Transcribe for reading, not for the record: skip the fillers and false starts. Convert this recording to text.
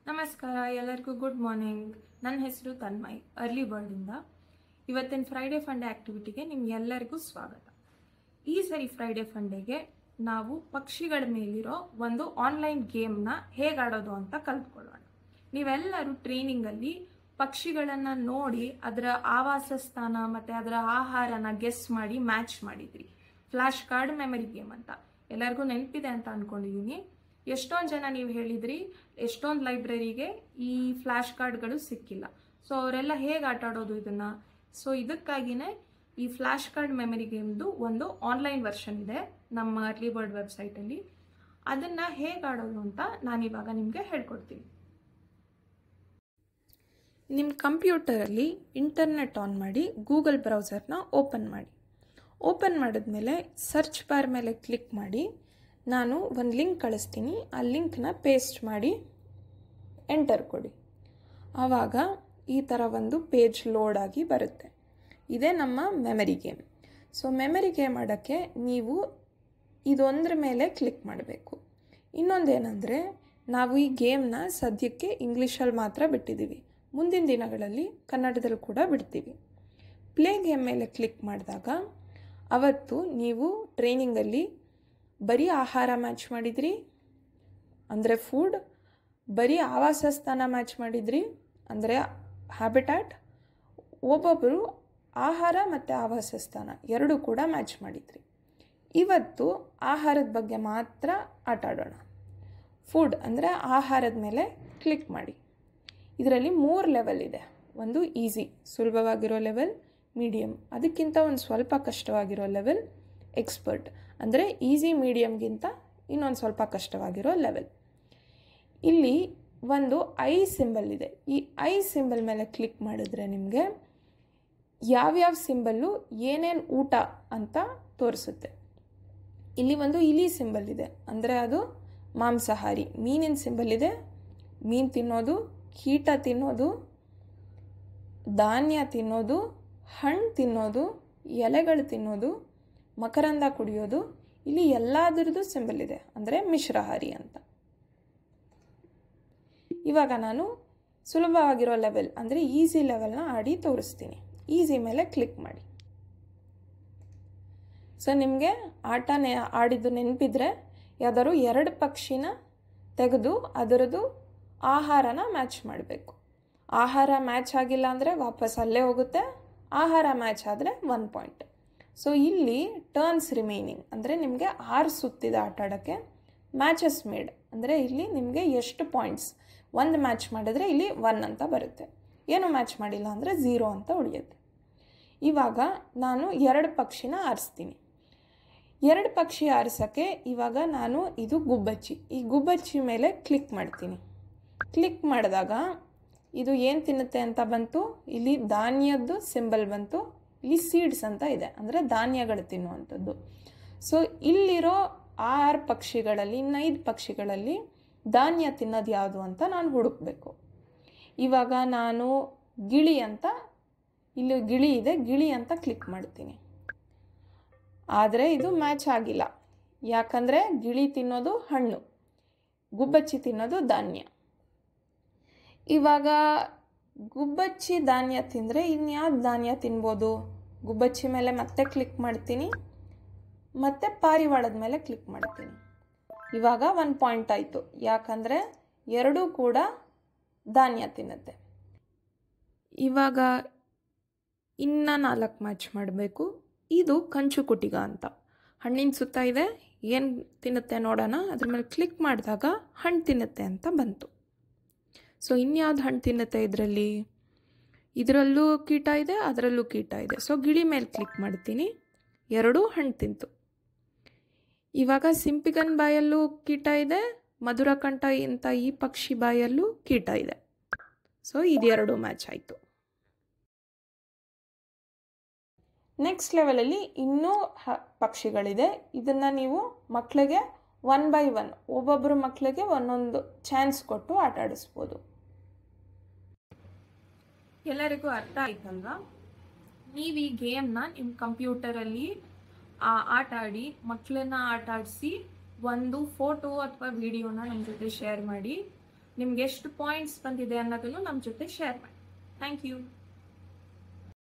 ನಮಸ್ಕಾರ ಎಲ್ಲರಿಗೂ good morning. ನನ್ನ ಹೆಸರು ತನ್ಮಯ್, ಅರ್ಲಿ ಬರ್ಡಿಂದ. ಇವತ್ತಿನ ಫ್ರೈಡೆ ಫಂಡೆ ಆಕ್ಟಿವಿಟಿಗೆ ನಿಮ್ಗೆಲ್ಲರಿಗೂ ಸ್ವಾಗತ. ಈ ಸರಿ ಫ್ರೈಡೆ ಫಂಡೆಗೆ ನಾವು ಪಕ್ಷಿಗಳ ಮೇಲಿರೋ ಒಂದು ಆನ್ಲೈನ್ ಗೇಮ್ನ ಹೇಗೆ ಆಡೋದು ಅಂತ ಕಲ್ತ್ಕೊಳ್ಳೋಣ. ನೀವೆಲ್ಲರೂ ಟ್ರೈನಿಂಗಲ್ಲಿ ಪಕ್ಷಿಗಳನ್ನ ನೋಡಿ ಅದರ ಆವಾಸ ಸ್ಥಾನ ಮತ್ತೆ ಅದರ ಆಹಾರನ ಗೆಸ್ ಮಾಡಿ ಮ್ಯಾಚ್ ಮಾಡಿದ್ರಿ. ಫ್ಲಾಶ್ ಕಾರ್ಡ್ ಮೆಮರಿ ಗೇಮ್ ಅಂತ ಎಲ್ಲರಿಗೂ ನೆನಪಿದೆ ಅಂತ ಅನ್ಕೊಂಡಿದೀನಿ. ಎಷ್ಟೊಂದು ಜನ ನೀವು ಹೇಳಿದ್ರಿ ಎಷ್ಟೊಂದು ಲೈಬ್ರರಿಗೆ ಈ ಫ್ಲಾಶ್ ಕಾರ್ಡ್ಗಳು ಸಿಕ್ಕಿಲ್ಲ. ಸೊ ಅವರೆಲ್ಲ ಹೇಗೆ ಆಟ ಆಡೋದು ಇದನ್ನ? ಸೊ ಇದಕ್ಕಾಗಿನೇ ಈ ಫ್ಲಾಶ್ ಕಾರ್ಡ್ ಮೆಮರಿ ಗೇಮ್ದು ಒಂದು ಆನ್ಲೈನ್ ವರ್ಷನ್ ಇದೆ ನಮ್ಮ ಅರ್ಲಿ ಬರ್ಡ್ ವೆಬ್ಸೈಟಲ್ಲಿ. ಅದನ್ನ ಹೇಗೆ ಆಡೋದು ಅಂತ ನಾನಿವಾಗ ನಿಮಗೆ ಹೇಳ್ಕೊಡ್ತೀನಿ. ನಿಮ್ಮ ಕಂಪ್ಯೂಟರಲ್ಲಿ ಇಂಟರ್ನೆಟ್ ಆನ್ ಮಾಡಿ ಗೂಗಲ್ ಬ್ರೌಸರ್ನ ಓಪನ್ ಮಾಡಿ. ಓಪನ್ ಮಾಡಿದ್ಮೇಲೆ ಸರ್ಚ್ ಬಾರ್ ಮೇಲೆ ಕ್ಲಿಕ್ ಮಾಡಿ ನಾನು ಒಂದು ಲಿಂಕ್ ಕಳಿಸ್ತೀನಿ. ಆ ಲಿಂಕ್ನ ಪೇಸ್ಟ್ ಮಾಡಿ ಎಂಟರ್ ಕೊಡಿ. ಆವಾಗ ಈ ಥರ ಒಂದು ಪೇಜ್ ಲೋಡ್ ಆಗಿ ಬರುತ್ತೆ. ಇದೇ ನಮ್ಮ memory game. So memory game ಆಡೋಕ್ಕೆ ನೀವು ಇದೊಂದ್ರ ಮೇಲೆ ಕ್ಲಿಕ್ ಮಾಡಬೇಕು. ಇನ್ನೊಂದೇನೆಂದರೆ ನಾವು ಈ ಗೇಮ್ನ ಸದ್ಯಕ್ಕೆ ಇಂಗ್ಲೀಷಲ್ಲಿ ಮಾತ್ರ ಬಿಟ್ಟಿದ್ದೀವಿ. ಮುಂದಿನ ದಿನಗಳಲ್ಲಿ ಕನ್ನಡದಲ್ಲಿ ಕೂಡ ಬಿಡ್ತೀವಿ. ಪ್ಲೇ ಗೇಮ್ ಮೇಲೆ ಕ್ಲಿಕ್ ಮಾಡಿದಾಗ ಅವತ್ತು ನೀವು ಟ್ರೈನಿಂಗಲ್ಲಿ ಬರೀ ಆಹಾರ ಮ್ಯಾಚ್ ಮಾಡಿದ್ರಿ ಅಂದರೆ ಫುಡ್, ಬರೀ ಆವಾಸ ಸ್ಥಾನ ಮ್ಯಾಚ್ ಮಾಡಿದ್ರಿ ಅಂದರೆ ಹ್ಯಾಬಿಟ್ಯಾಟ್, ಒಬ್ಬೊಬ್ಬರು ಆಹಾರ ಮತ್ತು ಆವಾಸ ಸ್ಥಾನ ಎರಡೂ ಕೂಡ ಮ್ಯಾಚ್ ಮಾಡಿದ್ರಿ. ಇವತ್ತು ಆಹಾರದ ಬಗ್ಗೆ ಮಾತ್ರ ಆಟ ಆಡೋಣ. ಫುಡ್ ಅಂದರೆ ಆಹಾರದ ಮೇಲೆ ಕ್ಲಿಕ್ ಮಾಡಿ. ಇದರಲ್ಲಿ 3 ಲೆವೆಲ್ ಇದೆ. ಒಂದು ಈಸಿ ಸುಲಭವಾಗಿರೋ ಲೆವೆಲ್, ಮೀಡಿಯಮ್ ಅದಕ್ಕಿಂತ ಒಂದು ಸ್ವಲ್ಪ ಕಷ್ಟವಾಗಿರೋ ಲೆವೆಲ್, ಎಕ್ಸ್ಪರ್ಟ್ ಅಂದರೆ ಈಸಿ ಮೀಡಿಯಮ್ಗಿಂತ ಇನ್ನೊಂದು ಸ್ವಲ್ಪ ಕಷ್ಟವಾಗಿರೋ ಲೆವೆಲ್. ಇಲ್ಲಿ ಒಂದು ಐ ಸಿಂಬಲ್ ಇದೆ. ಈ ಐ ಸಿಂಬಲ್ ಮೇಲೆ ಕ್ಲಿಕ್ ಮಾಡಿದ್ರೆ ನಿಮಗೆ ಯಾವ್ಯಾವ ಸಿಂಬಲ್ಲು ಏನೇನು ಊಟ ಅಂತ ತೋರಿಸುತ್ತೆ. ಇಲ್ಲಿ ಒಂದು ಇಲಿ ಸಿಂಬಲ್ ಇದೆ ಅಂದರೆ ಅದು ಮಾಂಸಾಹಾರಿ. ಮೀನಿನ ಸಿಂಬಲ್ ಇದೆ, ಮೀನು ತಿನ್ನೋದು, ಕೀಟ ತಿನ್ನೋದು, ಧಾನ್ಯ ತಿನ್ನೋದು, ಹಣ್ಣು ತಿನ್ನೋದು, ಎಲೆಗಳು ತಿನ್ನೋದು, ಮಕರಂದ ಕುಡಿಯೋದು. ಇಲ್ಲಿ ಎಲ್ಲದರದ್ದು ಸಿಂಬಲ್ ಇದೆ ಅಂದರೆ ಮಿಶ್ರಾಹಾರಿ ಅಂತ. ಇವಾಗ ನಾನು ಸುಲಭವಾಗಿರೋ ಲೆವೆಲ್ ಅಂದರೆ ಈಸಿ ಲೆವೆಲ್ನ ಆಡಿ ತೋರಿಸ್ತೀನಿ. ಈಸಿ ಮೇಲೆ ಕ್ಲಿಕ್ ಮಾಡಿ. ಸೊ ನಿಮಗೆ ಆಟ ಆಡಿದ್ದು ನೆನಪಿದ್ರೆ ಯಾವ್ದಾದ್ರು 2 ಪಕ್ಷಿನ ತೆಗೆದು ಅದರದ್ದು ಆಹಾರನ ಮ್ಯಾಚ್ ಮಾಡಬೇಕು. ಆಹಾರ ಮ್ಯಾಚ್ ಆಗಿಲ್ಲ ಅಂದರೆ ವಾಪಸ್ ಅಲ್ಲೇ ಹೋಗುತ್ತೆ. ಆಹಾರ ಮ್ಯಾಚ್ ಆದರೆ 1 ಪಾಯಿಂಟ್. ಸೊ ಇಲ್ಲಿ ಟರ್ನ್ಸ್ ರಿಮೈನಿಂಗ್ ಅಂದರೆ ನಿಮಗೆ 6 ಸುತ್ತಿದೆ ಆಟ ಆಡೋಕ್ಕೆ. ಮ್ಯಾಚಸ್ ಮೇಡ್ ಅಂದರೆ ಇಲ್ಲಿ ನಿಮಗೆ ಎಷ್ಟು ಪಾಯಿಂಟ್ಸ್, ಒಂದು ಮ್ಯಾಚ್ ಮಾಡಿದ್ರೆ ಇಲ್ಲಿ 1 ಅಂತ ಬರುತ್ತೆ. ಏನು ಮ್ಯಾಚ್ ಮಾಡಿಲ್ಲ ಅಂದರೆ 0 ಅಂತ ಉಳಿಯುತ್ತೆ. ಇವಾಗ ನಾನು 2 ಪಕ್ಷಿನ ಆರಿಸ್ತೀನಿ. 2 ಪಕ್ಷಿ ಆರಿಸೋಕ್ಕೆ ಇವಾಗ ನಾನು ಇದು ಗುಬ್ಬಚ್ಚಿ, ಈ ಗುಬ್ಬಚ್ಚಿ ಮೇಲೆ ಕ್ಲಿಕ್ ಮಾಡ್ತೀನಿ. ಕ್ಲಿಕ್ ಮಾಡಿದಾಗ ಇದು ಏನು ತಿನ್ನುತ್ತೆ ಅಂತ ಬಂತು. ಇಲ್ಲಿ ಧಾನ್ಯದ್ದು ಸಿಂಬಲ್ ಬಂತು. ಇಲ್ಲಿ ಸೀಡ್ಸ್ ಅಂತ ಇದೆ ಅಂದರೆ ಧಾನ್ಯಗಳು ತಿನ್ನುವಂಥದ್ದು. ಸೊ ಇಲ್ಲಿರೋ 6 ಪಕ್ಷಿಗಳಲ್ಲಿ ಇನ್ನು 5 ಪಕ್ಷಿಗಳಲ್ಲಿ ಧಾನ್ಯ ತಿನ್ನೋದು ಯಾವುದು ಅಂತ ನಾನು ಹುಡುಕಬೇಕು. ಇವಾಗ ನಾನು ಗಿಳಿ ಅಂತ, ಇಲ್ಲಿ ಗಿಳಿ ಇದೆ, ಗಿಳಿ ಅಂತ ಕ್ಲಿಕ್ ಮಾಡ್ತೀನಿ. ಆದರೆ ಇದು ಮ್ಯಾಚ್ ಆಗಿಲ್ಲ. ಯಾಕಂದರೆ ಗಿಳಿ ತಿನ್ನೋದು ಹಣ್ಣು, ಗುಬ್ಬಚ್ಚಿ ತಿನ್ನೋದು ಧಾನ್ಯ. ಇವಾಗ ಗುಬ್ಬಚ್ಚಿ ಧಾನ್ಯ ತಿಂದರೆ ಇನ್ಯಾವ್ದು ಧಾನ್ಯ ತಿನ್ಬೋದು? ಗುಬ್ಬಚ್ಚಿ ಮೇಲೆ ಮತ್ತೆ ಕ್ಲಿಕ್ ಮಾಡ್ತೀನಿ, ಮತ್ತು ಪಾರಿವಾಳದ ಮೇಲೆ ಕ್ಲಿಕ್ ಮಾಡ್ತೀನಿ. ಇವಾಗ 1 ಪಾಯಿಂಟ್ ಆಯಿತು. ಯಾಕಂದರೆ ಎರಡೂ ಕೂಡ ಧಾನ್ಯ ತಿನ್ನುತ್ತೆ. ಇವಾಗ ಇನ್ನು 4 ಮ್ಯಾಚ್ ಮಾಡಬೇಕು. ಇದು ಕಂಚು ಕುಟಿಗ ಅಂತ ಹಣ್ಣಿನ ಸುತ್ತ ಇದೆ. ಏನು ತಿನ್ನುತ್ತೆ ನೋಡೋಣ. ಅದ್ರ ಮೇಲೆ ಕ್ಲಿಕ್ ಮಾಡಿದಾಗ ಹಣ್ಣು ತಿನ್ನುತ್ತೆ ಅಂತ ಬಂತು. ಸೊ ಇನ್ಯಾವ್ದು ಹಣ್ಣು ತಿನ್ನುತ್ತೆ ಇದರಲ್ಲಿ? ಇದರಲ್ಲೂ ಕೀಟ ಇದೆ, ಅದರಲ್ಲೂ ಕೀಟ ಇದೆ. ಸೊ ಗಿಳಿ ಮೇಲೆ ಕ್ಲಿಕ್ ಮಾಡ್ತೀನಿ, ಎರಡೂ ಹಣ್ಣು ತಿಂತು. ಇವಾಗ ಸಿಂಪಿಗನ್ ಬಾಯಲ್ಲೂ ಕೀಟ ಇದೆ, ಮಧುರಕಂಠ ಅಂತ ಈ ಪಕ್ಷಿ ಬಾಯಲ್ಲೂ ಕೀಟ ಇದೆ. ಸೊ ಇದೆರಡು ಮ್ಯಾಚ್ ಆಯಿತು. ನೆಕ್ಸ್ಟ್ ಲೆವೆಲಲ್ಲಿ ಇನ್ನೂ ಪಕ್ಷಿಗಳಿದೆ. ಇದನ್ನು ನೀವು ಮಕ್ಕಳಿಗೆ 1 by 1 ಒಬ್ಬೊಬ್ಬರು ಮಕ್ಕಳಿಗೆ ಒಂದೊಂದು ಚಾನ್ಸ್ ಕೊಟ್ಟು ಆಟ ಆಡಿಸ್ಬೋದು. ಎಲ್ಲರಿಗೂ ಅರ್ಥ ಆಯ್ತಲ್ವಾ? ನೀವು ಈ ಗೇಮ್ನ ನಿಮ್ಮ ಕಂಪ್ಯೂಟರಲ್ಲಿ ಆಟ ಆಡಿ ಮಕ್ಕಳನ್ನ ಆಟ ಆಡಿಸಿ ಒಂದು ಫೋಟೋ ಅಥವಾ ವಿಡಿಯೋನ ನಮ್ಮ ಜೊತೆ ಶೇರ್ ಮಾಡಿ. ನಿಮ್ಗೆ ಎಷ್ಟು ಪಾಯಿಂಟ್ಸ್ ಬಂದಿದೆ ಅನ್ನೋದನ್ನು ನಮ್ಮ ಜೊತೆ ಶೇರ್ ಮಾಡಿ. Thank you.